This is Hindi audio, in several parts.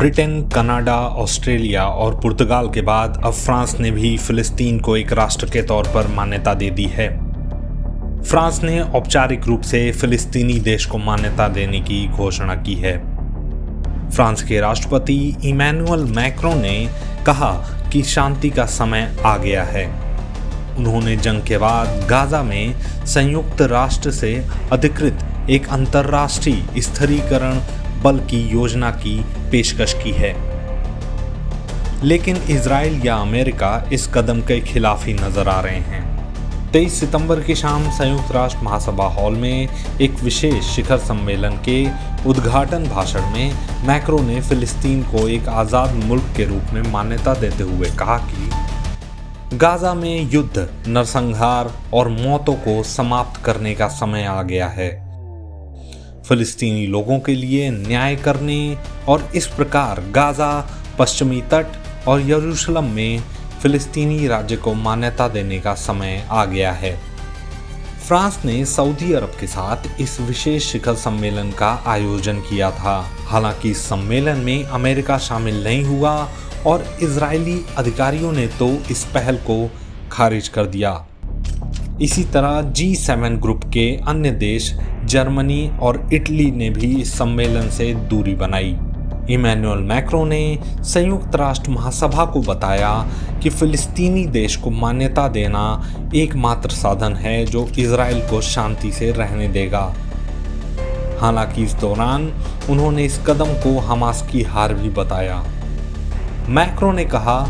ब्रिटेन, कनाडा, ऑस्ट्रेलिया और पुर्तगाल के बाद अब फ्रांस ने भी फिलिस्तीन को एक राष्ट्र के तौर पर मान्यता दे दी है। फ्रांस ने औपचारिक रूप से फिलिस्तीनी देश को मान्यता देने की घोषणा की है। फ्रांस के राष्ट्रपति इमैनुअल मैक्रों ने कहा कि शांति का समय आ गया है। उन्होंने जंग के बाद गाजा में संयुक्त राष्ट्र से अधिकृत एक अंतर्राष्ट्रीय स्थिरीकरण बल की योजना की पेशकश की है, लेकिन इजराइल या अमेरिका इस कदम के खिलाफ ही नजर आ रहे हैं। 23 सितंबर की शाम संयुक्त राष्ट्र महासभा हॉल में एक विशेष शिखर सम्मेलन के उद्घाटन भाषण में मैक्रो ने फिलिस्तीन को एक आज़ाद मुल्क के रूप में मान्यता देते हुए कहा कि गाजा में युद्ध, नरसंहार और मौतों को समाप्त करने का समय आ गया है। फिलिस्तीनी लोगों के लिए न्याय करने और इस प्रकार गाजा, पश्चिमी तट और यरूशलेम में फिलिस्तीनी राज्य को मान्यता देने का समय आ गया है। फ्रांस ने सऊदी अरब के साथ इस विशेष शिखर सम्मेलन का आयोजन किया था। हालांकि इस सम्मेलन में अमेरिका शामिल नहीं हुआ और इजरायली अधिकारियों ने तो इस पहल को खारिज कर दिया। इसी तरह G7 ग्रुप के अन्य देश जर्मनी और इटली ने भी इस सम्मेलन से दूरी बनाई। इमैनुअल मैक्रों ने संयुक्त राष्ट्र महासभा को बताया कि फिलिस्तीनी देश को मान्यता देना एकमात्र साधन है जो इजराइल को शांति से रहने देगा। हालांकि इस दौरान उन्होंने इस कदम को हमास की हार भी बताया। मैक्रों ने कहा,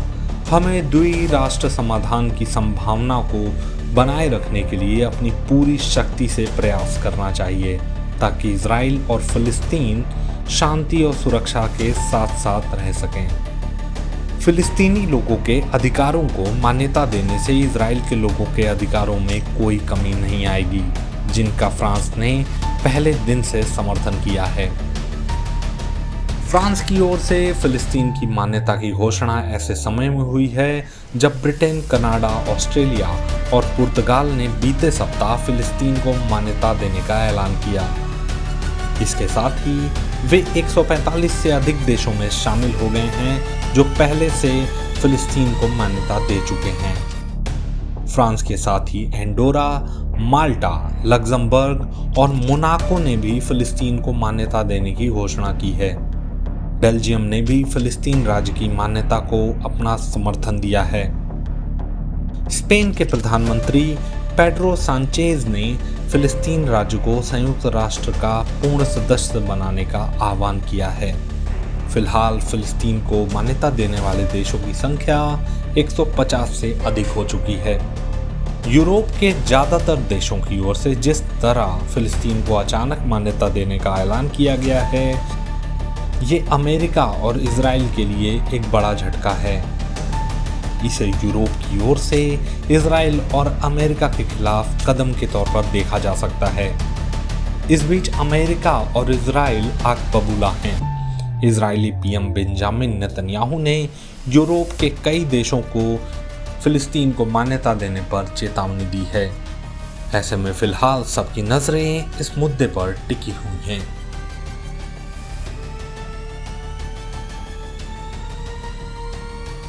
हमें द्विराष्ट्र समाधान की संभावना को बनाए रखने के लिए अपनी पूरी शक्ति से प्रयास करना चाहिए ताकि इजराइल और फिलिस्तीन शांति और सुरक्षा के साथ साथ रह सकें। फिलिस्तीनी लोगों के अधिकारों को मान्यता देने से इजराइल के लोगों के अधिकारों में कोई कमी नहीं आएगी, जिनका फ्रांस ने पहले दिन से समर्थन किया है। फ्रांस की ओर से फिलिस्तीन की मान्यता की घोषणा ऐसे समय में हुई है जब ब्रिटेन, कनाडा, ऑस्ट्रेलिया और पुर्तगाल ने बीते सप्ताह फिलिस्तीन को मान्यता देने का ऐलान किया। इसके साथ ही वे 145 से अधिक देशों में शामिल हो गए हैं जो पहले से फिलिस्तीन को मान्यता दे चुके हैं। फ्रांस के साथ ही एंडोरा, माल्टा, लग्जमबर्ग और मोनाको ने भी फिलिस्तीन को मान्यता देने की घोषणा की है। बेल्जियम ने भी फिलिस्तीन राज्य की मान्यता को अपना समर्थन दिया है। स्पेन के प्रधानमंत्री पेड्रो सांचेज ने फिलिस्तीन राज्य को संयुक्त राष्ट्र का पूर्ण सदस्य बनाने का आह्वान किया है। फिलहाल फिलिस्तीन को मान्यता देने वाले देशों की संख्या 150 से अधिक हो चुकी है। यूरोप के ज़्यादातर देशों की ओर से जिस तरह फिलिस्तीन को अचानक मान्यता देने का ऐलान किया गया है, ये अमेरिका और इजराइल के लिए एक बड़ा झटका है। इसे यूरोप की ओर से इजराइल और अमेरिका के खिलाफ कदम के तौर पर देखा जा सकता है। इस बीच अमेरिका और इजराइल आग बबूला हैं। इजरायली पीएम बेंजामिन नेतन्याहू ने यूरोप के कई देशों को फिलिस्तीन को मान्यता देने पर चेतावनी दी है। ऐसे में फिलहाल सबकी नजरें इस मुद्दे पर टिकी हुई हैं।